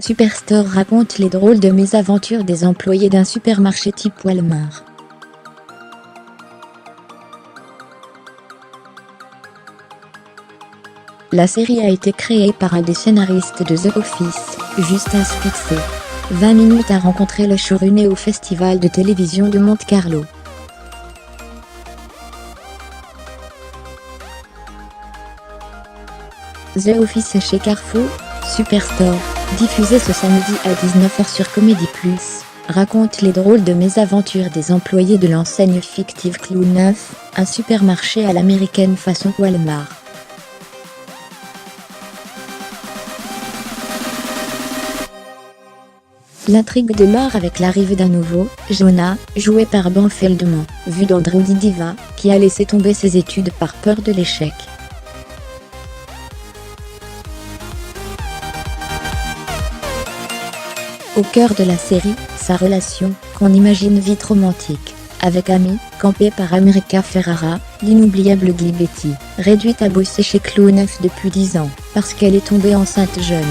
Superstore raconte les drôles de mésaventures des employés d'un supermarché type Walmart. La série a été créée par un des scénaristes de The Office, Justin Spitzer. 20 minutes à rencontrer le showrunner au festival de télévision de Monte-Carlo. The Office chez Carrefour, Superstore, diffusé ce samedi à 19h sur Comedy+, raconte les drôles de mésaventures des employés de l'enseigne fictive Clou 9, un supermarché à l'américaine façon Walmart. L'intrigue démarre avec l'arrivée d'un nouveau, Jonah, joué par Ben Feldman, vu dans Drowdy Diva, qui a laissé tomber ses études par peur de l'échec. Au cœur de la série, sa relation, qu'on imagine vite romantique, avec Amy, campée par America Ferrara, l'inoubliable Glee Betty, réduite à bosser chez Clou 9 depuis 10 ans, parce qu'elle est tombée enceinte jeune.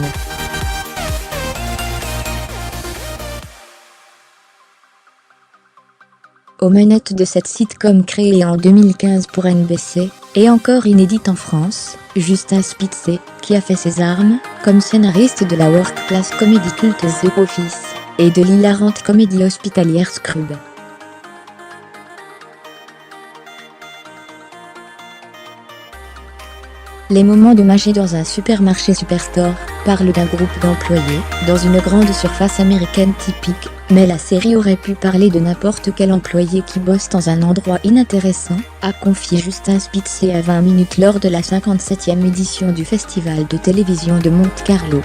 Aux manettes de cette sitcom créée en 2015 pour NBC, et encore inédite en France, Justin Spitzer, qui a fait ses armes, comme scénariste de la workplace comédie culte The Office, et de l'hilarante comédie hospitalière Scrubs. Les moments de magie dans un supermarché Superstore parlent d'un groupe d'employés, dans une grande surface américaine typique, mais la série aurait pu parler de n'importe quel employé qui bosse dans un endroit inintéressant, a confié Justin Spitzer à 20 minutes lors de la 57e édition du festival de télévision de Monte-Carlo.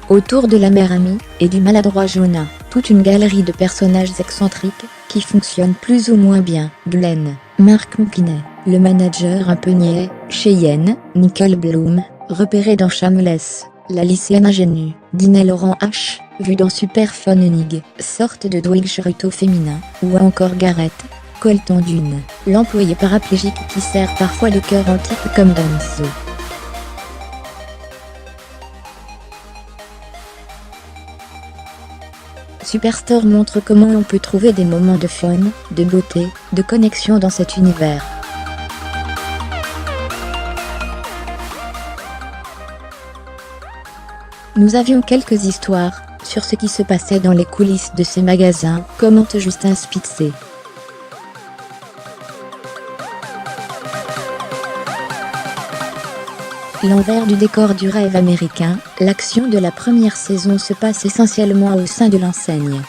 Autour de la mère Amy, et du maladroit Jonah, toute une galerie de personnages excentriques, qui fonctionnent plus ou moins bien. Glenn, Mark McKinney, le manager un peu niais, Cheyenne, Nicole Bloom, repérée dans Shameless, la lycéenne ingénue, Dinah Laurent H, vue dans Super Fun-Enig, sorte de Dwight Schrute féminin, ou encore Garrett, Colton Dune, l'employé paraplégique qui sert parfois de cœur en type comme Danzo. Superstore montre comment on peut trouver des moments de fun, de beauté, de connexion dans cet univers. Nous avions quelques histoires sur ce qui se passait dans les coulisses de ces magasins, commente Justin Spitzer. L'envers du décor du rêve américain, l'action de la première saison se passe essentiellement au sein de l'enseigne.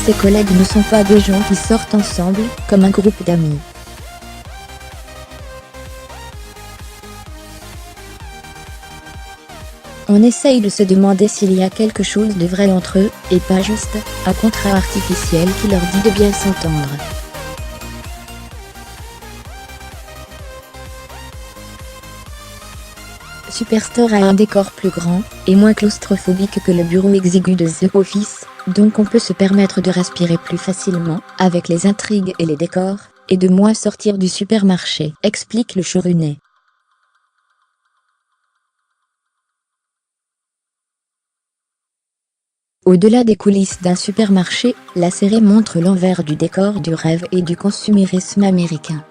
Ses collègues ne sont pas des gens qui sortent ensemble, comme un groupe d'amis. On essaye de se demander s'il y a quelque chose de vrai entre eux, et pas juste un contrat artificiel qui leur dit de bien s'entendre. Superstore a un décor plus grand, et moins claustrophobique que le bureau exigu de The Office, donc on peut se permettre de respirer plus facilement, avec les intrigues et les décors, et de moins sortir du supermarché, explique le showrunner. Au-delà des coulisses d'un supermarché, la série montre l'envers du décor du rêve et du consumérisme américain.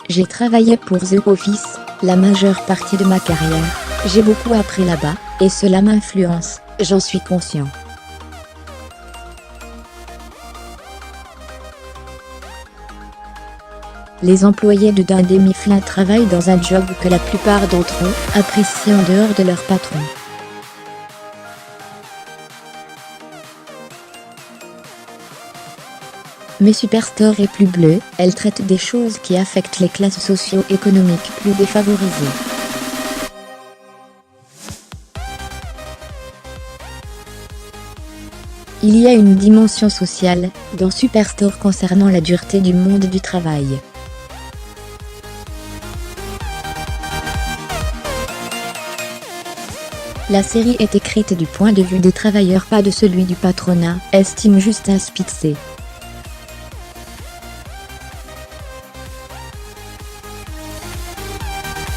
J'ai travaillé pour The Office, la majeure partie de ma carrière, j'ai beaucoup appris là-bas, et cela m'influence, j'en suis conscient. Les employés de Dunder Mifflin travaillent dans un job que la plupart d'entre eux apprécient en dehors de leur patron. Mais Superstore est plus bleue, elle traite des choses qui affectent les classes socio-économiques plus défavorisées. Il y a une dimension sociale dans Superstore concernant la dureté du monde du travail. La série est écrite du point de vue des travailleurs, pas de celui du patronat, estime Justin Spitzer.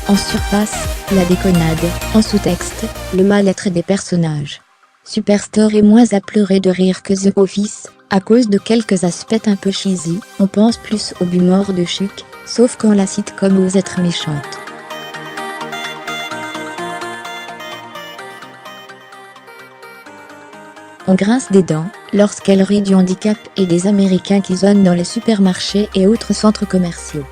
En surface, la déconnade, en sous-texte, le mal-être des personnages. Superstore est moins à pleurer de rire que The Office, à cause de quelques aspects un peu cheesy. On pense plus au humour de Chic, sauf quand la sitcom ose être méchante. On grince des dents lorsqu'elle rit du handicap et des Américains qui zonent dans les supermarchés et autres centres commerciaux.